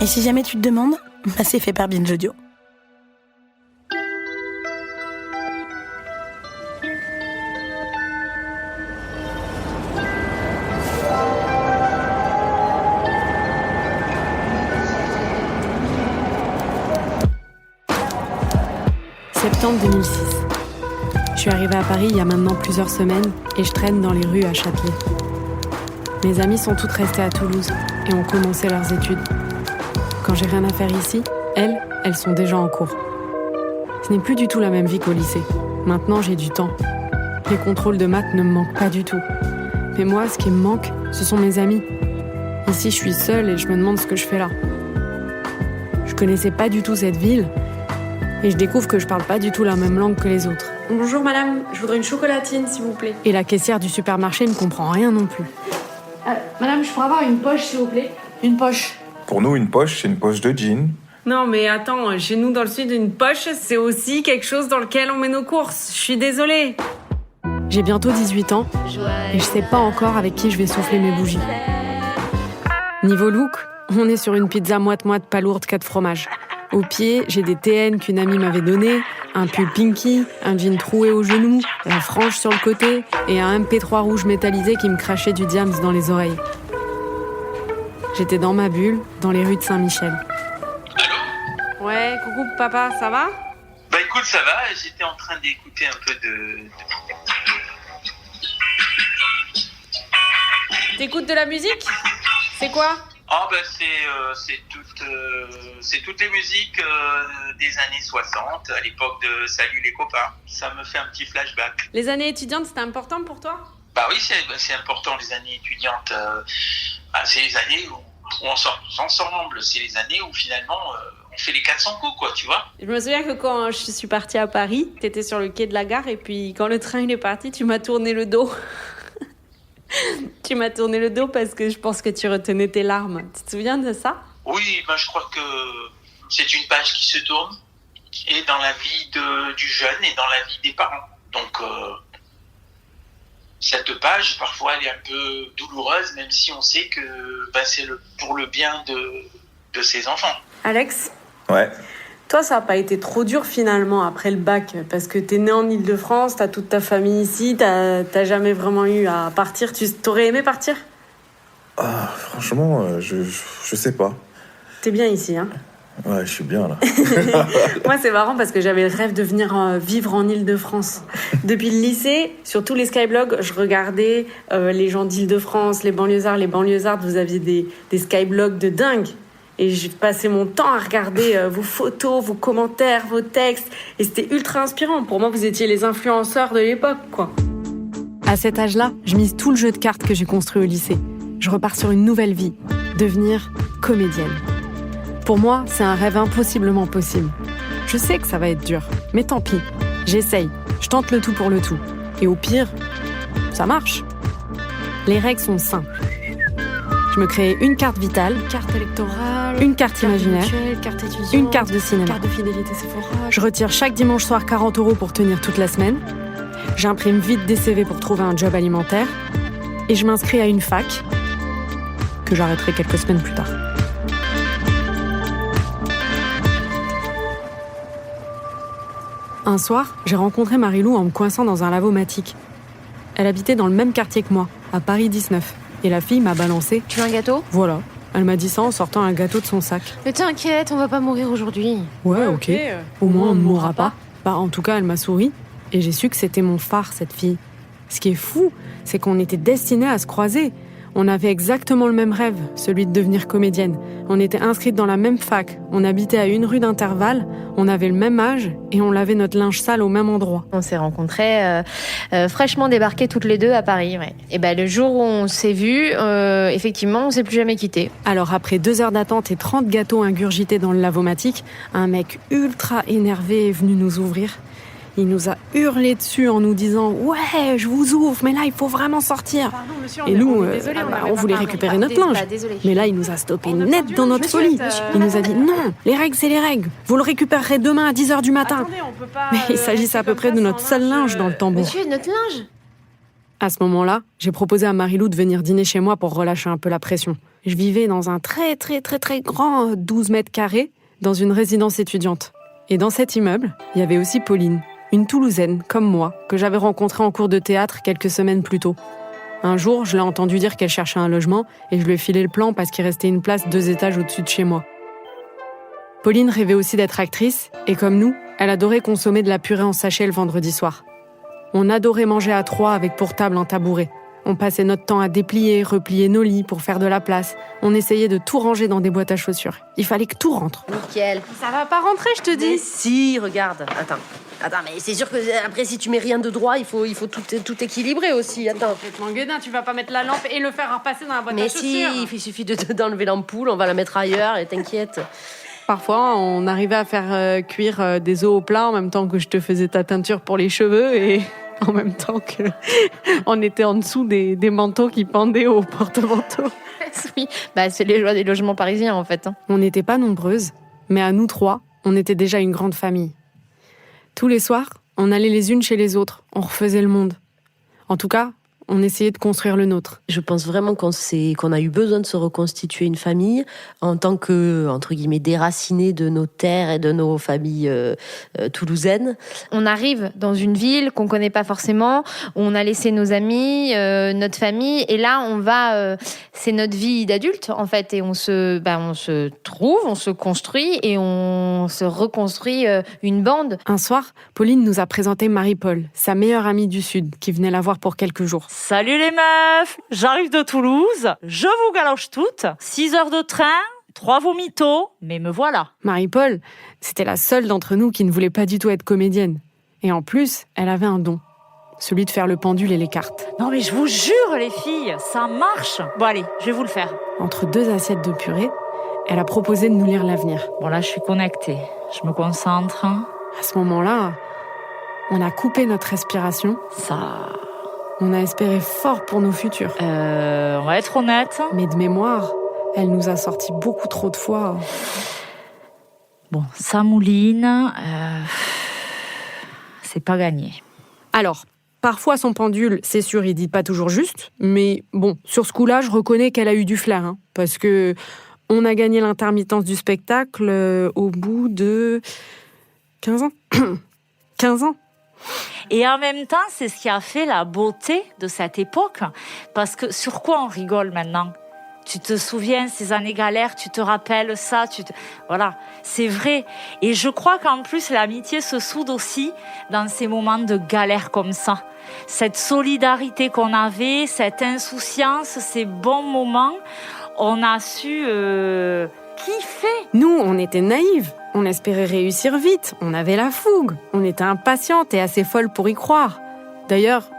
Et si jamais tu te demandes, c'est fait par Binge Audio. Septembre 2006. Je suis arrivée à Paris il y a maintenant plusieurs semaines et je traîne dans les rues à Châtelet. Mes amies sont toutes restées à Toulouse et ont commencé leurs études. Quand j'ai rien à faire ici, elles sont déjà en cours. Ce n'est plus du tout la même vie qu'au lycée. Maintenant, j'ai du temps. Les contrôles de maths ne me manquent pas du tout. Mais moi, ce qui me manque, ce sont mes amis. Ici, je suis seule et je me demande ce que je fais là. Je connaissais pas du tout cette ville et je découvre que je parle pas du tout la même langue que les autres. Bonjour madame, je voudrais une chocolatine s'il vous plaît. Et la caissière du supermarché ne comprend rien non plus. Madame, je pourrais avoir une poche s'il vous plaît? Une poche. Pour nous, une poche, c'est une poche de jean. Non mais attends, chez nous dans le sud, une poche, c'est aussi quelque chose dans lequel on met nos courses. Je suis désolée. J'ai bientôt 18 ans et je sais pas encore avec qui je vais souffler mes bougies. Niveau look, on est sur une pizza moite-moite pas lourde 4 fromages. Au pied, j'ai des TN qu'une amie m'avait donné, un pull pinky, un jean troué au genou, la frange sur le côté et un MP3 rouge métallisé qui me crachait du diams dans les oreilles. J'étais dans ma bulle, dans les rues de Saint-Michel. Allô? Ouais, coucou papa, ça va? Bah écoute, ça va, j'étais en train d'écouter un peu de... T'écoutes de la musique? C'est quoi? Ah bah c'est toutes les musiques des années 60, à l'époque de Salut les copains. Ça me fait un petit flashback. Les années étudiantes, c'était important pour toi? Bah oui, c'est important, les années étudiantes. C'est les années où on sort tous ensemble. C'est les années où finalement on fait les 400 coups, quoi, tu vois. Je me souviens que quand je suis partie à Paris, t'étais sur le quai de la gare et puis quand le train il est parti, tu m'as tourné le dos. Tu m'as tourné le dos parce que je pense que tu retenais tes larmes. Tu te souviens de ça? Oui, bah je crois que c'est une page qui se tourne et dans la vie du jeune et dans la vie des parents. Donc cette page, parfois, elle est un peu douloureuse, même si on sait que c'est pour le bien de ses enfants. Alex? Ouais. Toi, ça n'a pas été trop dur finalement après le bac, parce que t'es né en Ile-de-France, t'as toute ta famille ici, t'as jamais vraiment eu à partir. T'aurais aimé partir? Franchement, je sais pas. T'es bien ici, hein? Ouais, je suis bien là. Moi, c'est marrant parce que j'avais le rêve de venir vivre en Ile-de-France. Depuis le lycée, sur tous les skyblogs, je regardais les gens d'Ile-de-France, les banlieusardes, vous aviez des skyblogs de dingue. Et j'ai passé mon temps à regarder vos photos, vos commentaires, vos textes. Et c'était ultra inspirant. Pour moi, vous étiez les influenceurs de l'époque, quoi. À cet âge-là, je mise tout le jeu de cartes que j'ai construit au lycée. Je repars sur une nouvelle vie, devenir comédienne. Pour moi, c'est un rêve impossiblement possible. Je sais que ça va être dur, mais tant pis. J'essaye, je tente le tout pour le tout. Et au pire, ça marche. Les règles sont simples. Je me crée une carte vitale, Carte électorale, une carte imaginaire, carte étudiante, une carte de cinéma. carte de fidélité Sephora. Je retire chaque dimanche soir 40 € pour tenir toute la semaine. J'imprime vite des CV pour trouver un job alimentaire. Et je m'inscris à une fac que j'arrêterai quelques semaines plus tard. Un soir, j'ai rencontré Marilou en me coinçant dans un lavomatique. Elle habitait dans le même quartier que moi, à Paris 19. Et la fille m'a balancé. Tu veux un gâteau? Voilà. Elle m'a dit ça en sortant un gâteau de son sac. Ne t'inquiète, on va pas mourir aujourd'hui. Ouais, ok. Au moins, on ne mourra pas. En tout cas, elle m'a souri. Et j'ai su que c'était mon phare, cette fille. Ce qui est fou, c'est qu'on était destinés à se croiser. On avait exactement le même rêve, celui de devenir comédienne. On était inscrites dans la même fac, on habitait à 1 rue d'intervalle, on avait le même âge et on lavait notre linge sale au même endroit. On s'est rencontrés fraîchement débarqués toutes les deux à Paris. Ouais. Et le jour où on s'est vus, effectivement, on s'est plus jamais quittés. Alors après 2 heures d'attente et 30 gâteaux ingurgités dans le lavomatique, un mec ultra énervé est venu nous ouvrir. Il nous a hurlé dessus en nous disant « Ouais, je vous ouvre, mais là, il faut vraiment sortir !» Et nous, on voulait récupérer notre linge. Mais là, il nous a stoppé net dans notre folie. Il nous a dit « Non, les règles, c'est les règles. Vous le récupérerez demain à 10h du matin. » Mais il s'agissait à peu près de notre seul linge dans le tambour. Monsieur, notre linge? À ce moment-là, j'ai proposé à Marilou de venir dîner chez moi pour relâcher un peu la pression. Je vivais dans un très grand 12 mètres carrés dans une résidence étudiante. Et dans cet immeuble, il y avait aussi Pauline, une Toulousaine comme moi, que j'avais rencontrée en cours de théâtre quelques semaines plus tôt. Un jour, je l'ai entendu dire qu'elle cherchait un logement et je lui ai filé le plan parce qu'il restait une place 2 étages au-dessus de chez moi. Pauline rêvait aussi d'être actrice et comme nous, elle adorait consommer de la purée en sachet le vendredi soir. On adorait manger à 3 avec pour table un tabouret. On passait notre temps à déplier, replier nos lits pour faire de la place. On essayait de tout ranger dans des boîtes à chaussures. Il fallait que tout rentre. Nickel. Ça va pas rentrer, je te dis. Mais si, regarde. Attends, mais c'est sûr que après, si tu mets rien de droit, il faut tout équilibrer aussi. Attends. Complètement gueudin, tu vas pas mettre la lampe et le faire repasser dans la boîte à Mais chaussures. si, il suffit d'enlever l'ampoule, on va la mettre ailleurs et t'inquiète. Parfois, on arrivait à faire cuire des œufs au plat en même temps que je te faisais ta teinture pour les cheveux et en même temps que on était en dessous des manteaux qui pendaient au porte-manteaux. Oui, c'est les joies des logements parisiens en fait. On n'était pas nombreuses, mais à nous 3, on était déjà une grande famille. Tous les soirs, on allait les unes chez les autres, on refaisait le monde. En tout cas, on essayait de construire le nôtre. Je pense vraiment qu'on a eu besoin de se reconstituer une famille en tant que, entre guillemets, déracinés de nos terres et de nos familles toulousaines. On arrive dans une ville qu'on connaît pas forcément, on a laissé nos amis, notre famille, et là on va, c'est notre vie d'adulte en fait, et on se trouve, on se construit et on se reconstruit une bande. Un soir, Pauline nous a présenté Marie-Paul, sa meilleure amie du Sud, qui venait la voir pour quelques jours. Salut les meufs, j'arrive de Toulouse, je vous galoche toutes, 6 heures de train, 3 vomitos, mais me voilà. Marie-Paul, c'était la seule d'entre nous qui ne voulait pas du tout être comédienne. Et en plus, elle avait un don, celui de faire le pendule et les cartes. Non mais je vous jure les filles, ça marche. Bon allez, je vais vous le faire. Entre 2 assiettes de purée, elle a proposé de nous lire l'avenir. Bon là je suis connectée, je me concentre. À ce moment-là, on a coupé notre respiration. On a espéré fort pour nos futurs. On va être honnête. Mais de mémoire, elle nous a sorti beaucoup trop de fois. Bon, ça mouline. C'est pas gagné. Alors, parfois son pendule, c'est sûr, il dit pas toujours juste. Mais bon, sur ce coup-là, je reconnais qu'elle a eu du flair. Hein, parce que on a gagné l'intermittence du spectacle au bout de 15 ans. 15 ans. Et en même temps, c'est ce qui a fait la beauté de cette époque. Parce que sur quoi on rigole maintenant ? Tu te souviens, ces années galères, tu te rappelles ça, voilà, c'est vrai. Et je crois qu'en plus, l'amitié se soude aussi dans ces moments de galère comme ça. Cette solidarité qu'on avait, cette insouciance, ces bons moments, on a su kiffer. Nous, on était naïves. On espérait réussir vite, on avait la fougue, on était impatientes et assez folles pour y croire. D'ailleurs,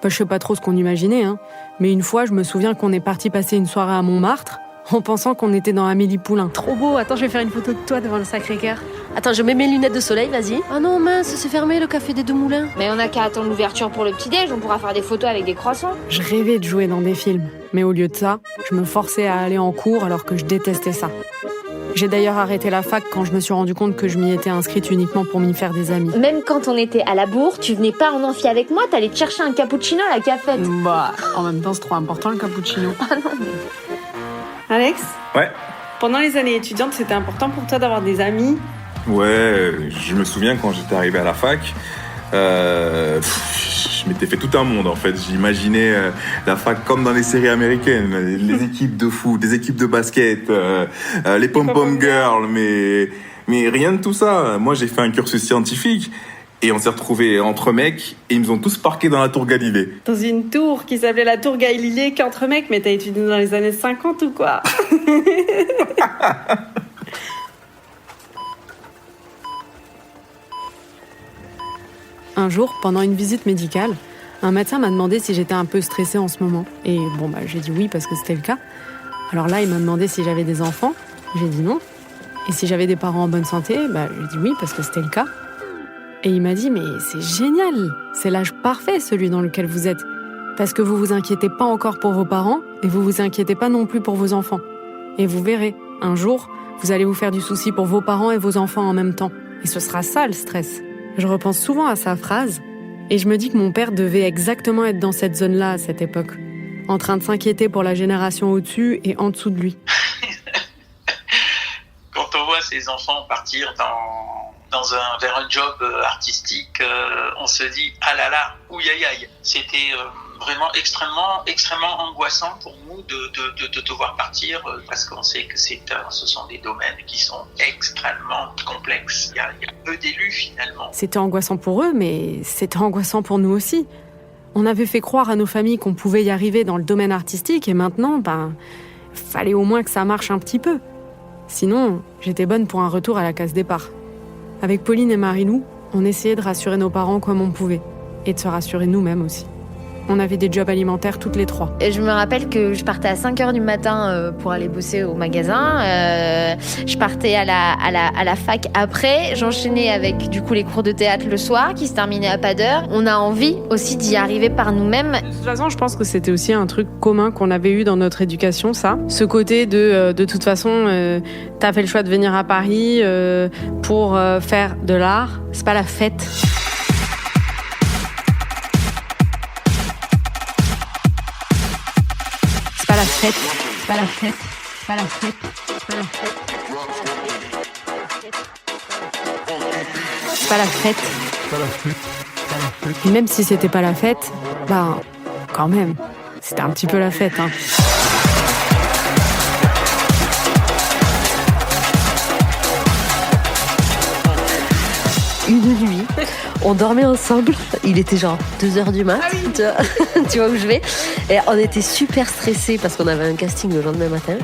je sais pas trop ce qu'on imaginait, hein, mais une fois, je me souviens qu'on est parti passer une soirée à Montmartre en pensant qu'on était dans Amélie Poulain. Trop beau, attends, je vais faire une photo de toi devant le Sacré-Cœur. Attends, je mets mes lunettes de soleil, vas-y. Ah non, mince, c'est fermé le café des Deux Moulins. Mais on n'a qu'à attendre l'ouverture pour le petit-déj, on pourra faire des photos avec des croissants. Je rêvais de jouer dans des films, mais au lieu de ça, je me forçais à aller en cours alors que je détestais ça. J'ai d'ailleurs arrêté la fac quand je me suis rendu compte que je m'y étais inscrite uniquement pour m'y faire des amis. Même quand on était à la bourre, tu venais pas en amphi avec moi, t'allais te chercher un cappuccino à la cafette. En même temps, c'est trop important le cappuccino. Ah non, mais... Alex, Ouais. pendant les années étudiantes, c'était important pour toi d'avoir des amis? Ouais, je me souviens quand j'étais arrivé à la fac, je m'étais fait tout un monde en fait. J'imaginais la fac comme dans les séries américaines, les équipes de foot, des équipes de basket, les pom-pom girls, mais rien de tout ça. Moi, j'ai fait un cursus scientifique et on s'est retrouvés entre mecs et ils nous ont tous parqués dans la tour Galilée. Dans une tour qui s'appelait la tour Galilée qu'entre mecs, mais t'as étudié dans les années 50 ou quoi? Un jour, pendant une visite médicale, un médecin m'a demandé si j'étais un peu stressée en ce moment. Et j'ai dit oui parce que c'était le cas. Alors là, il m'a demandé si j'avais des enfants. J'ai dit non. Et si j'avais des parents en bonne santé, j'ai dit oui parce que c'était le cas. Et il m'a dit mais c'est génial, c'est l'âge parfait celui dans lequel vous êtes. Parce que vous vous inquiétez pas encore pour vos parents et vous vous inquiétez pas non plus pour vos enfants. Et vous verrez, un jour, vous allez vous faire du souci pour vos parents et vos enfants en même temps. Et ce sera ça le stress. Je repense souvent à sa phrase Et je me dis que mon père devait exactement être dans cette zone-là à cette époque, en train de s'inquiéter pour la génération au-dessus et en dessous de lui. Quand on voit ses enfants partir vers un job artistique, on se dit ah là là, ouïe. C'était vraiment extrêmement angoissant pour nous de te voir partir parce qu'on sait que ce sont des domaines qui sont extrêmement complexes. Il y a peu d'élus finalement. C'était angoissant pour eux, mais c'était angoissant pour nous aussi. On avait fait croire à nos familles qu'on pouvait y arriver dans le domaine artistique et maintenant, fallait au moins que ça marche un petit peu. Sinon, j'étais bonne pour un retour à la case départ. Avec Pauline et Marie-Lou, on essayait de rassurer nos parents comme on pouvait et de se rassurer nous-mêmes aussi. On avait des jobs alimentaires toutes les trois. Et je me rappelle que je partais à 5h du matin pour aller bosser au magasin. Je partais à la fac après. J'enchaînais avec du coup les cours de théâtre le soir qui se terminaient à pas d'heure. On a envie aussi d'y arriver par nous-mêmes. De toute façon, je pense que c'était aussi un truc commun qu'on avait eu dans notre éducation, ça. Ce côté de toute façon, t'as fait le choix de venir à Paris pour faire de l'art. C'est pas la fête. C'est pas la fête. Même si c'était pas la fête, quand même, c'était un petit peu la fête, hein. Une nuit, on dormait ensemble. Il était genre 2h du mat. Tu vois où je vais. Et on était super stressés parce qu'on avait un casting le lendemain matin.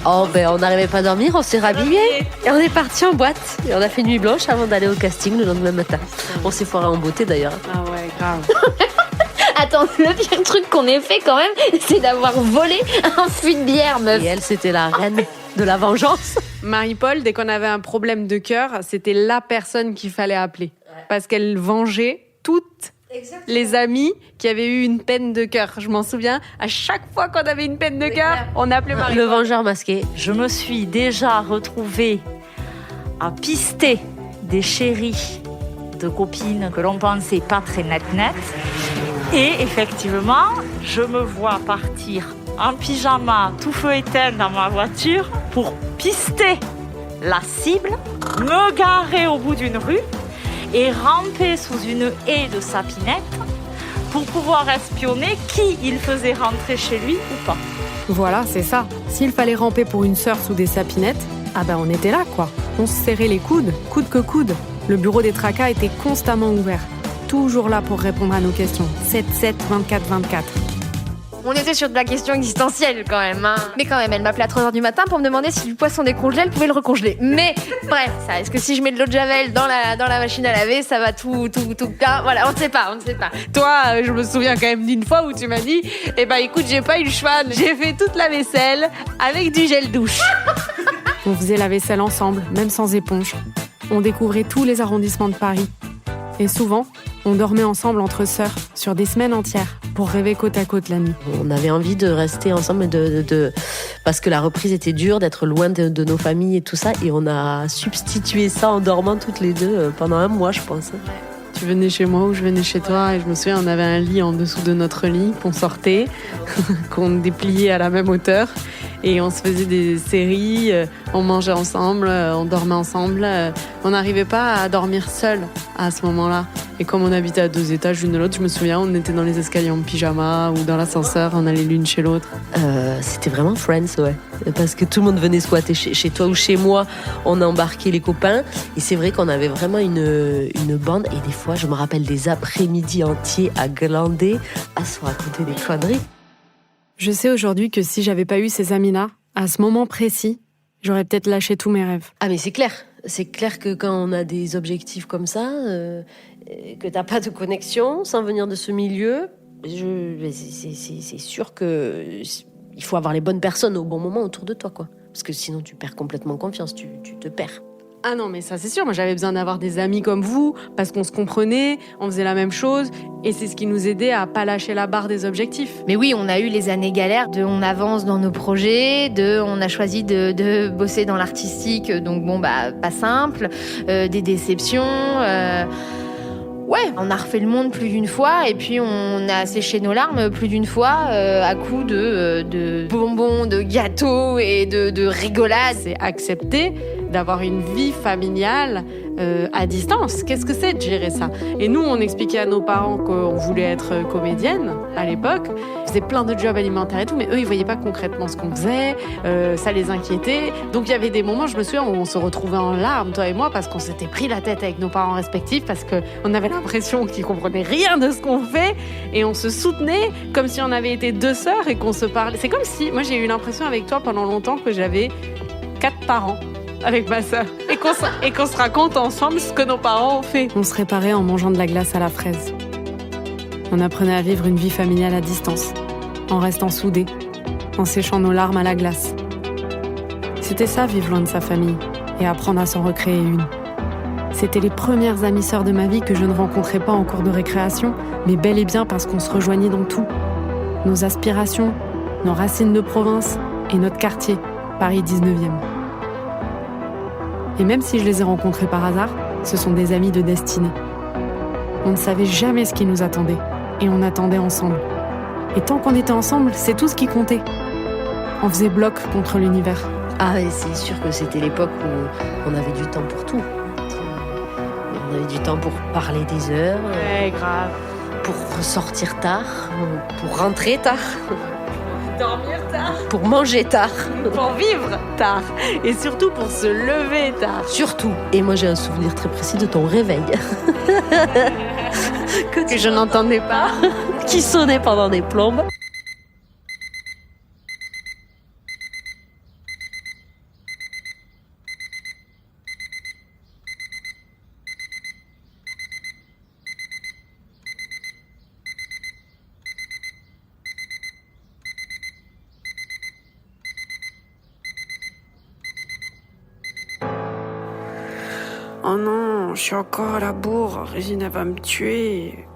On n'arrivait pas à dormir, on s'est rhabillés et on est parti en boîte. Et on a fait nuit blanche avant d'aller au casting le lendemain matin. On s'est foiré en beauté d'ailleurs. Ah ouais, grave. Attends, le pire truc qu'on ait fait quand même, c'est d'avoir volé un fût de bière, meuf. Et elle, c'était la reine de la vengeance. Marie-Paul, dès qu'on avait un problème de cœur, c'était la personne qu'il fallait appeler. Parce qu'elle vengeait toutes les amies qui avaient eu une peine de cœur. Je m'en souviens, à chaque fois qu'on avait une peine de cœur, on appelait Marie-Paul. Le vengeur masqué. Je me suis déjà retrouvée à pister des chéris de copines que l'on pensait pas très net. Et effectivement, je me vois partir en pyjama, tout feu éteint dans ma voiture pour pister la cible, me garer au bout d'une rue et ramper sous une haie de sapinettes pour pouvoir espionner qui il faisait rentrer chez lui ou pas. Voilà, c'est ça. S'il fallait ramper pour une sœur sous des sapinettes, on était là, quoi. On se serrait les coudes, coude que coude. Le bureau des tracas était constamment ouvert. Toujours là pour répondre à nos questions. 7-7, 24-24. On était sur de la question existentielle quand même, hein. Mais quand même, elle m'appelait à 3h du matin pour me demander si du poisson décongelé, elle pouvait le recongeler. Mais bref, ça, est-ce que si je mets de l'eau de Javel dans la machine à laver, ça va tout bien? Voilà, on ne sait pas. Toi, je me souviens quand même d'une fois où tu m'as dit écoute, j'ai pas eu le choix, j'ai fait toute la vaisselle avec du gel douche. On faisait la vaisselle ensemble, même sans éponge. On découvrait tous les arrondissements de Paris. Et souvent, on dormait ensemble entre sœurs sur des semaines entières pour rêver côte à côte la nuit. On avait envie de rester ensemble parce que la reprise était dure, d'être loin de nos familles et tout ça. Et on a substitué ça en dormant toutes les deux pendant un mois, je pense. Tu venais chez moi ou je venais chez toi et je me souviens, on avait un lit en dessous de notre lit qu'on sortait, qu'on dépliait à la même hauteur. Et on se faisait des séries, on mangeait ensemble, on dormait ensemble. On n'arrivait pas à dormir seul à ce moment-là. Et comme on habitait à 2 étages l'une de l'autre, je me souviens, on était dans les escaliers en pyjama ou dans l'ascenseur, on allait l'une chez l'autre. C'était vraiment Friends, ouais. Parce que tout le monde venait squatter chez toi ou chez moi. On embarquait les copains. Et c'est vrai qu'on avait vraiment une bande. Et des fois, je me rappelle des après-midi entiers à glander, à se raconter des conneries. Je sais aujourd'hui que si j'avais pas eu ces amis-là, à ce moment précis, j'aurais peut-être lâché tous mes rêves. Ah mais c'est clair. C'est clair que quand on a des objectifs comme ça, que t'as pas de connexion, sans venir de ce milieu, c'est sûr que il faut avoir les bonnes personnes au bon moment autour de toi, quoi. Parce que sinon tu perds complètement confiance, tu te perds. Ah non, mais ça c'est sûr, moi j'avais besoin d'avoir des amis comme vous, parce qu'on se comprenait, on faisait la même chose, et c'est ce qui nous aidait à pas lâcher la barre des objectifs. Mais oui, on a eu les années galères, on avance dans nos projets, on a choisi de bosser dans l'artistique, donc pas simple, des déceptions. Ouais, on a refait le monde plus d'une fois et puis on a séché nos larmes plus d'une fois à coups de bonbons, de gâteaux et de rigolades. C'est accepter d'avoir une vie familiale à distance. Qu'est-ce que c'est de gérer ça? Et nous, on expliquait à nos parents qu'on voulait être comédienne à l'époque. On faisait plein de jobs alimentaires et tout, mais eux, ils voyaient pas concrètement ce qu'on faisait. Ça les inquiétait. Donc il y avait des moments, je me souviens, où on se retrouvait en larmes, toi et moi, parce qu'on s'était pris la tête avec nos parents respectifs, parce qu'on avait l'impression qu'ils comprenaient rien de ce qu'on fait, et on se soutenait comme si on avait été deux sœurs et qu'on se parlait. C'est comme si, moi j'ai eu l'impression avec toi pendant longtemps que j'avais 4 parents avec ma sœur et qu'on se raconte ensemble ce que nos parents ont fait. On se réparait en mangeant de la glace à la fraise. On apprenait à vivre une vie familiale à distance, en restant soudés, en séchant nos larmes à la glace. C'était ça, vivre loin de sa famille et apprendre à s'en recréer une. C'était les premières amies sœurs de ma vie que je ne rencontrais pas en cours de récréation, mais bel et bien parce qu'on se rejoignait dans tout. Nos aspirations, nos racines de province et notre quartier, Paris 19e. Et même si je les ai rencontrés par hasard, ce sont des amis de destinée. On ne savait jamais ce qui nous attendait, et on attendait ensemble. Et tant qu'on était ensemble, c'est tout ce qui comptait. On faisait bloc contre l'univers. Ah, et c'est sûr que c'était l'époque où on avait du temps pour tout. On avait du temps pour parler des heures. Ouais, grave. Pour sortir tard, pour rentrer tard, Dormir tard. pour manger tard. Pour vivre tard. Et surtout pour se lever tard. Surtout. Et moi, j'ai un souvenir très précis de ton réveil. Que je n'entendais pas. Qui sonnait pendant des plombes. Oh non, je suis encore à la bourre. Régine, elle va me tuer.